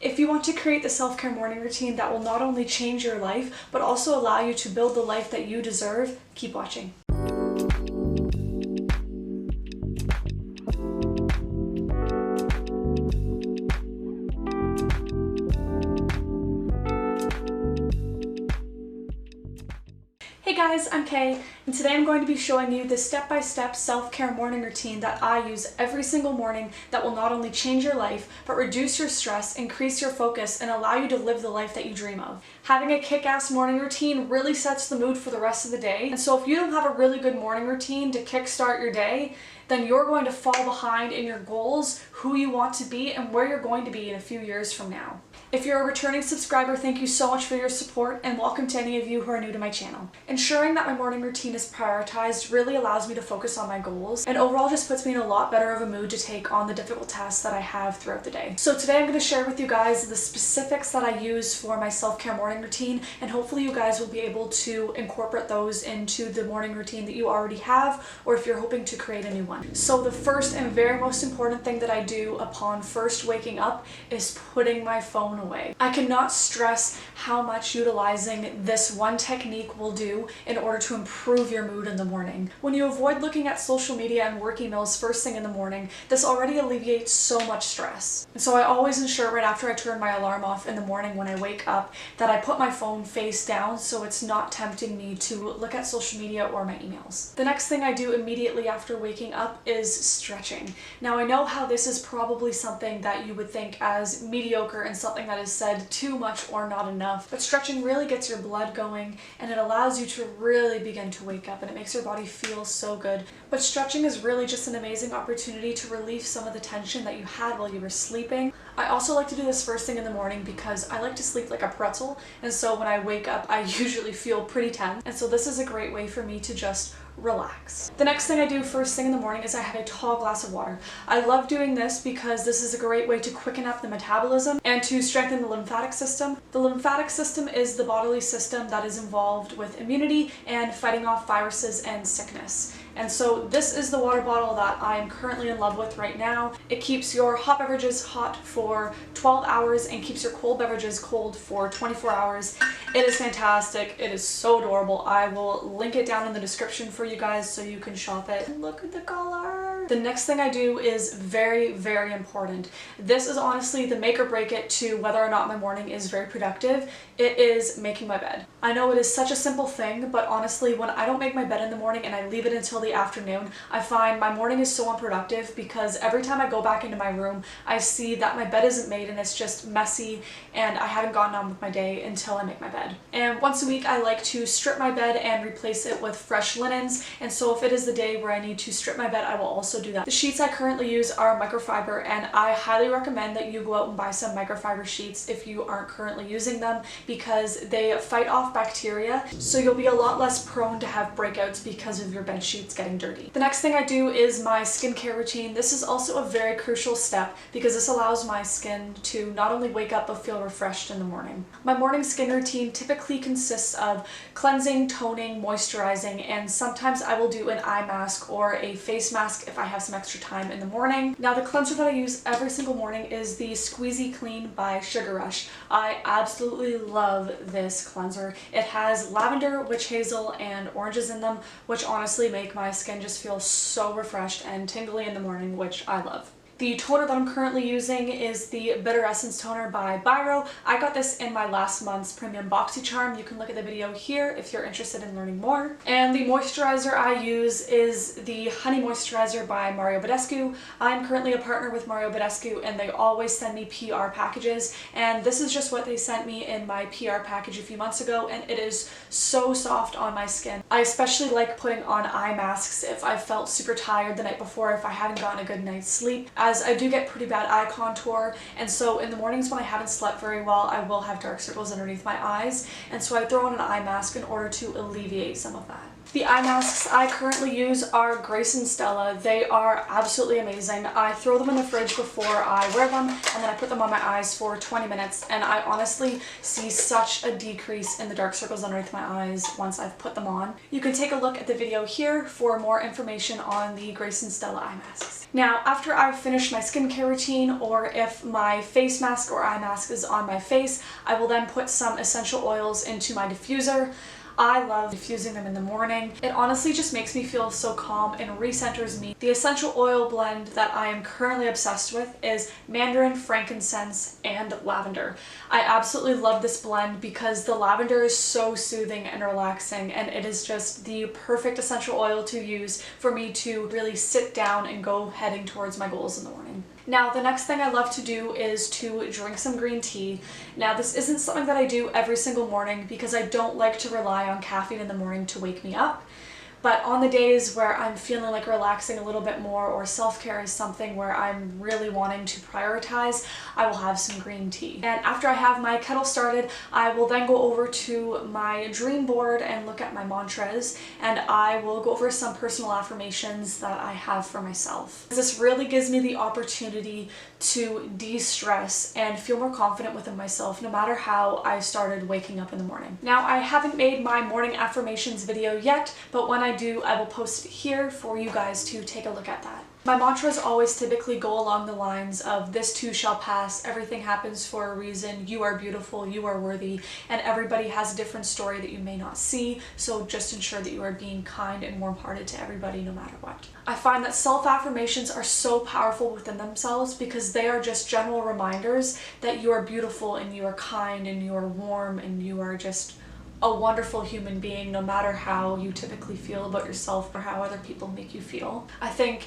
If you want to create the self-care morning routine that will not only change your life, but also allow you to build the life that you deserve, keep watching. Hey guys, I'm Kay, and today I'm going to be showing you the step-by-step self-care morning routine that I use every single morning that will not only change your life, but reduce your stress, increase your focus, and allow you to live the life that you dream of. Having a kick-ass morning routine really sets the mood for the rest of the day, and so if you don't have a really good morning routine to kickstart your day, then you're going to fall behind in your goals, who you want to be, and where you're going to be in a few years from now. If you're a returning subscriber, thank you so much for your support, and welcome to any of you who are new to my channel. Ensuring that my morning routine is prioritized really allows me to focus on my goals, and overall just puts me in a lot better of a mood to take on the difficult tasks that I have throughout the day. So today I'm going to share with you guys the specifics that I use for my self-care morning routine, and hopefully you guys will be able to incorporate those into the morning routine that you already have, or if you're hoping to create a new one. So the first and very most important thing that I do upon first waking up is putting my phone away. I cannot stress how much utilizing this one technique will do in order to improve your mood in the morning. When you avoid looking at social media and work emails first thing in the morning, this already alleviates so much stress. And so I always ensure right after I turn my alarm off in the morning when I wake up that I put my phone face down so it's not tempting me to look at social media or my emails. The next thing I do immediately after waking up is stretching. Now I know how this is probably something that you would think as mediocre and something that is said too much or not enough, but stretching really gets your blood going and it allows you to really begin to wake up and it makes your body feel so good. But stretching is really just an amazing opportunity to relieve some of the tension that you had while you were sleeping. I also like to do this first thing in the morning because I like to sleep like a pretzel, and so when I wake up I usually feel pretty tense, and so this is a great way for me to just relax. The next thing I do first thing in the morning is I have a tall glass of water. I love doing this because this is a great way to quicken up the metabolism and to strengthen the lymphatic system. The lymphatic system is the bodily system that is involved with immunity and fighting off viruses and sickness. And so this is the water bottle that I am currently in love with right now. It keeps your hot beverages hot for 12 hours and keeps your cold beverages cold for 24 hours. It is fantastic. It is so adorable. I will link it down in the description for you guys so you can shop it. Look at the color. The next thing I do is very, very important. This is honestly the make or break it to whether or not my morning is very productive. It is making my bed. I know it is such a simple thing, but honestly, when I don't make my bed in the morning and I leave it until the afternoon, I find my morning is so unproductive because every time I go back into my room, I see that my bed isn't made and it's just messy and I haven't gotten on with my day until I make my bed. And once a week, I like to strip my bed and replace it with fresh linens. And so if it is the day where I need to strip my bed, I will also do that. The sheets I currently use are microfiber, and I highly recommend that you go out and buy some microfiber sheets if you aren't currently using them because they fight off bacteria, so you'll be a lot less prone to have breakouts because of your bed sheets getting dirty. The next thing I do is my skincare routine. This is also a very crucial step because this allows my skin to not only wake up but feel refreshed in the morning. My morning skin routine typically consists of cleansing, toning, moisturizing, and sometimes I will do an eye mask or a face mask if I have some extra time in the morning. Now the cleanser that I use every single morning is the Squeezy Clean by Sugar Rush. I absolutely love this cleanser. It has lavender, witch hazel, and oranges in them, which honestly make my skin just feel so refreshed and tingly in the morning, which I love. The toner that I'm currently using is the Bitter Essence Toner by Biro. I got this in my last month's premium BoxyCharm. You can look at the video here if you're interested in learning more. And the moisturizer I use is the Honey Moisturizer by Mario Badescu. I'm currently a partner with Mario Badescu and they always send me PR packages, and this is just what they sent me in my PR package a few months ago, and it is so soft on my skin. I especially like putting on eye masks if I felt super tired the night before, if I haven't gotten a good night's sleep, as I do get pretty bad eye contour, and so in the mornings when I haven't slept very well, I will have dark circles underneath my eyes, and so I throw on an eye mask in order to alleviate some of that. The eye masks I currently use are Grace and Stella. They are absolutely amazing. I throw them in the fridge before I wear them, and then I put them on my eyes for 20 minutes, and I honestly see such a decrease in the dark circles underneath my eyes once I've put them on. You can take a look at the video here for more information on the Grace and Stella eye masks. Now, after I've finished my skincare routine, or if my face mask or eye mask is on my face, I will then put some essential oils into my diffuser. I love diffusing them in the morning. It honestly just makes me feel so calm and recenters me. The essential oil blend that I am currently obsessed with is mandarin, frankincense, and lavender. I absolutely love this blend because the lavender is so soothing and relaxing, and it is just the perfect essential oil to use for me to really sit down and go heading towards my goals in the morning. Now, the next thing I love to do is to drink some green tea. Now, this isn't something that I do every single morning because I don't like to rely on caffeine in the morning to wake me up. But on the days where I'm feeling like relaxing a little bit more, or self-care is something where I'm really wanting to prioritize, I will have some green tea. And after I have my kettle started, I will then go over to my dream board and look at my mantras, and I will go over some personal affirmations that I have for myself. This really gives me the opportunity to de-stress and feel more confident within myself no matter how I started waking up in the morning. Now, I haven't made my morning affirmations video yet, but when I do, I will post it here for you guys to take a look at that. My mantras always typically go along the lines of "this too shall pass, everything happens for a reason, you are beautiful, you are worthy," and everybody has a different story that you may not see, so just ensure that you are being kind and warm-hearted to everybody no matter what. I find that self-affirmations are so powerful within themselves because they are just general reminders that you are beautiful and you are kind and you are warm and you are just a wonderful human being no matter how you typically feel about yourself or how other people make you feel. I think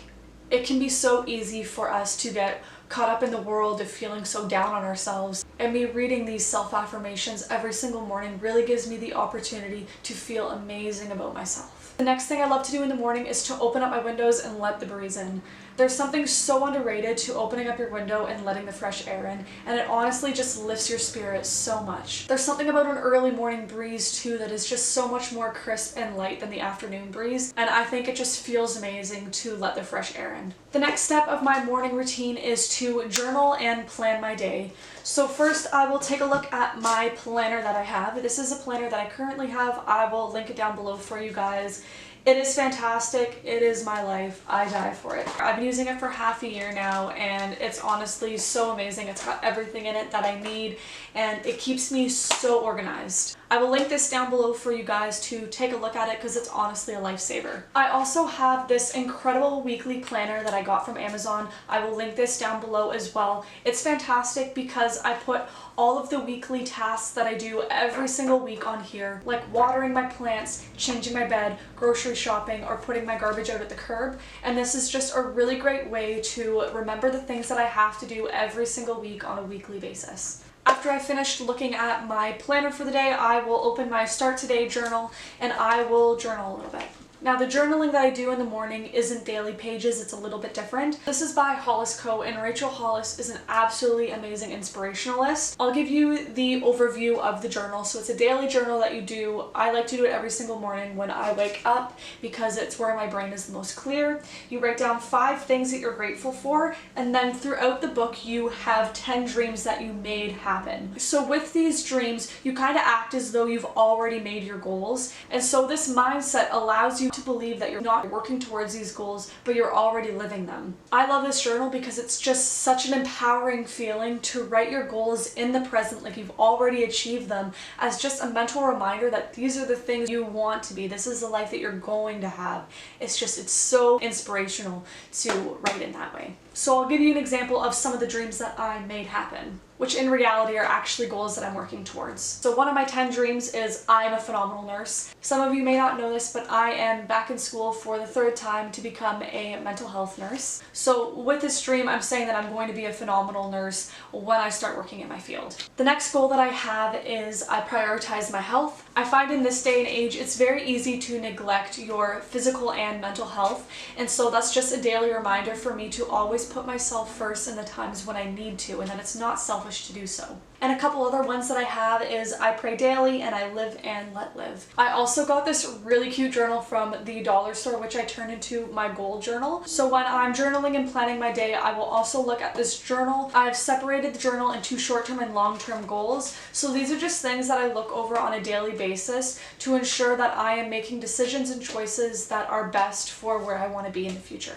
it can be so easy for us to get caught up in the world of feeling so down on ourselves, and me reading these self-affirmations every single morning really gives me the opportunity to feel amazing about myself. The next thing I love to do in the morning is to open up my windows and let the breeze in. There's something so underrated to opening up your window and letting the fresh air in, and it honestly just lifts your spirits so much. There's something about an early morning breeze too that is just so much more crisp and light than the afternoon breeze, and I think it just feels amazing to let the fresh air in. The next step of my morning routine is to journal and plan my day. So first I will take a look at my planner that I have. This is a planner that I currently have. I will link it down below for you guys. It is fantastic. It is my life. I die for it. I've been using it for half a year now, and it's honestly so amazing. It's got everything in it that I need, and it keeps me so organized. I will link this down below for you guys to take a look at it because it's honestly a lifesaver. I also have this incredible weekly planner that I got from Amazon. I will link this down below as well. It's fantastic because I put all of the weekly tasks that I do every single week on here, like watering my plants, changing my bed, grocery shopping, or putting my garbage out at the curb. And this is just a really great way to remember the things that I have to do every single week on a weekly basis. After I finished looking at my planner for the day, I will open my Start Today journal and I will journal a little bit. Now, the journaling that I do in the morning isn't daily pages, it's a little bit different. This is by Hollis Co, and Rachel Hollis is an absolutely amazing inspirationalist. I'll give you the overview of the journal. So it's a daily journal that you do. I like to do it every single morning when I wake up because it's where my brain is the most clear. You write down 5 things that you're grateful for, and then throughout the book you have 10 dreams that you made happen. So with these dreams, you kind of act as though you've already made your goals, and so this mindset allows you to believe that you're not working towards these goals, but you're already living them. I love this journal because it's just such an empowering feeling to write your goals in the present like you've already achieved them, as just a mental reminder that these are the things you want to be. This is the life that you're going to have. It's so inspirational to write in that way. So I'll give you an example of some of the dreams that I made happen, which in reality are actually goals that I'm working towards. So one of my 10 dreams is I'm a phenomenal nurse. Some of you may not know this, but I am back in school for the 3rd time to become a mental health nurse. So with this dream, I'm saying that I'm going to be a phenomenal nurse when I start working in my field. The next goal that I have is I prioritize my health. I find in this day and age, it's very easy to neglect your physical and mental health, and so that's just a daily reminder for me to always put myself first in the times when I need to, and that it's not selfish selfish to do so. And a couple other ones that I have is I pray daily and I live and let live. I also got this really cute journal from the dollar store, which I turned into my goal journal. So when I'm journaling and planning my day, I will also look at this journal. I've separated the journal into short-term and long-term goals. So these are just things that I look over on a daily basis to ensure that I am making decisions and choices that are best for where I want to be in the future.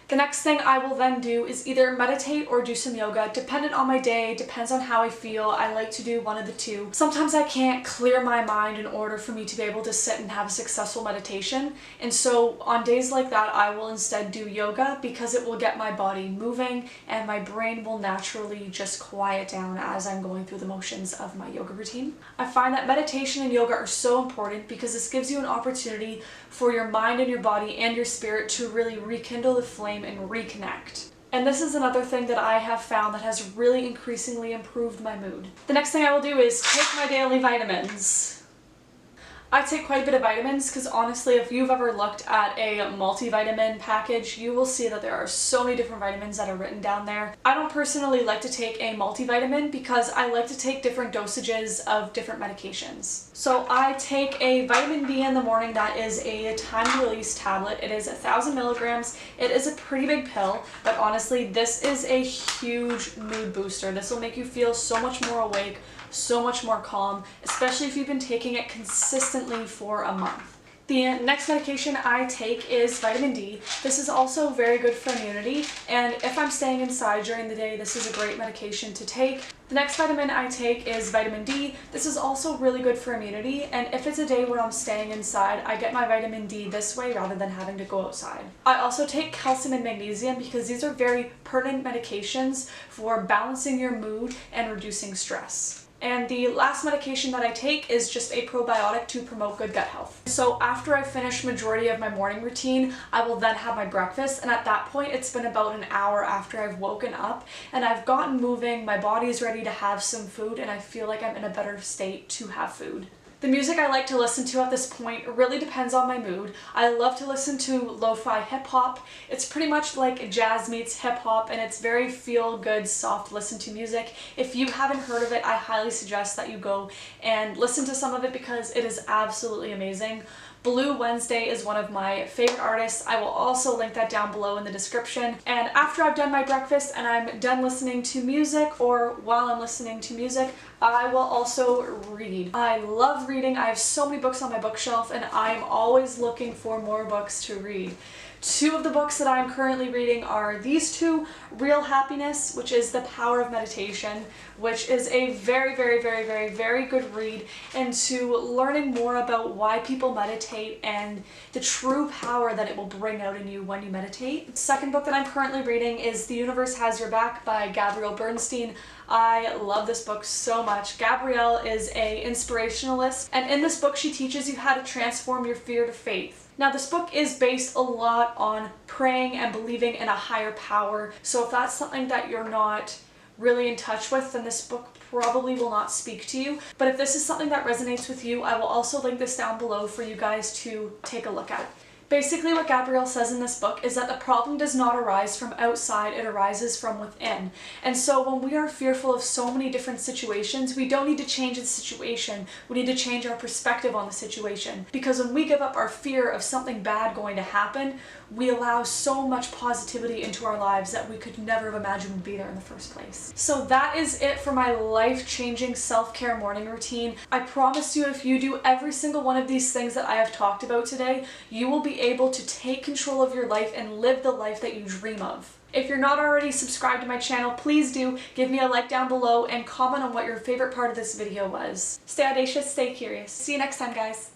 The next thing I will then do is either meditate or do some yoga, dependent on my day, depends on how I feel. I like to do one of the two. Sometimes I can't clear my mind in order for me to be able to sit and have a successful meditation. And so on days like that, I will instead do yoga because it will get my body moving and my brain will naturally just quiet down as I'm going through the motions of my yoga routine. I find that meditation and yoga are so important because this gives you an opportunity for your mind and your body and your spirit to really rekindle the flame and reconnect. And this is another thing that I have found that has really increasingly improved my mood. The next thing I will do is take my daily vitamins. I take quite a bit of vitamins because honestly, if you've ever looked at a multivitamin package, you will see that there are so many different vitamins that are written down there. I don't personally like to take a multivitamin because I like to take different dosages of different medications. So I take a vitamin B in the morning that is a time release tablet. It is 1,000 milligrams. It is a pretty big pill, but honestly, this is a huge mood booster. This will make you feel so much more awake, so much more calm, especially if you've been taking it consistently for a month. The next medication I take is vitamin D. This is also very good for immunity, and if I'm staying inside during the day, this is a great medication to take. The next vitamin I take is vitamin D. This is also really good for immunity, and if it's a day where I'm staying inside, I get my vitamin D this way rather than having to go outside. I also take calcium and magnesium because these are very pertinent medications for balancing your mood and reducing stress. And the last medication that I take is just a probiotic to promote good gut health. So after I finish majority of my morning routine, I will then have my breakfast, and at that point it's been about an hour after I've woken up and I've gotten moving, my body's ready to have some food, and I feel like I'm in a better state to have food. The music I like to listen to at this point really depends on my mood. I love to listen to lo-fi hip-hop. It's pretty much like jazz meets hip-hop, and it's very feel-good, soft listen-to music. If you haven't heard of it, I highly suggest that you go and listen to some of it because it is absolutely amazing. Blue Wednesday is one of my favorite artists. I will also link that down below in the description. And after I've done my breakfast and I'm done listening to music, or while I'm listening to music, I will also read. I love reading. I have so many books on my bookshelf and I'm always looking for more books to read. Two of the books that I'm currently reading are these two, Real Happiness, which is The Power of Meditation, which is a very, very, very, very, very good read into learning more about why people meditate and the true power that it will bring out in you when you meditate. The second book that I'm currently reading is The Universe Has Your Back by Gabrielle Bernstein. I love this book so much. Gabrielle is an inspirationalist, and in this book she teaches you how to transform your fear to faith. Now, this book is based a lot on praying and believing in a higher power, so if that's something that you're not really in touch with, then this book probably will not speak to you. But if this is something that resonates with you, I will also link this down below for you guys to take a look at. Basically, what Gabrielle says in this book is that the problem does not arise from outside, it arises from within. And so when we are fearful of so many different situations, we don't need to change the situation, we need to change our perspective on the situation. Because when we give up our fear of something bad going to happen, we allow so much positivity into our lives that we could never have imagined would be there in the first place. So that is it for my life-changing self-care morning routine. I promise you, if you do every single one of these things that I have talked about today, you will be able to take control of your life and live the life that you dream of. If you're not already subscribed to my channel, please do give me a like down below and comment on what your favorite part of this video was. Stay audacious, stay curious. See you next time, guys.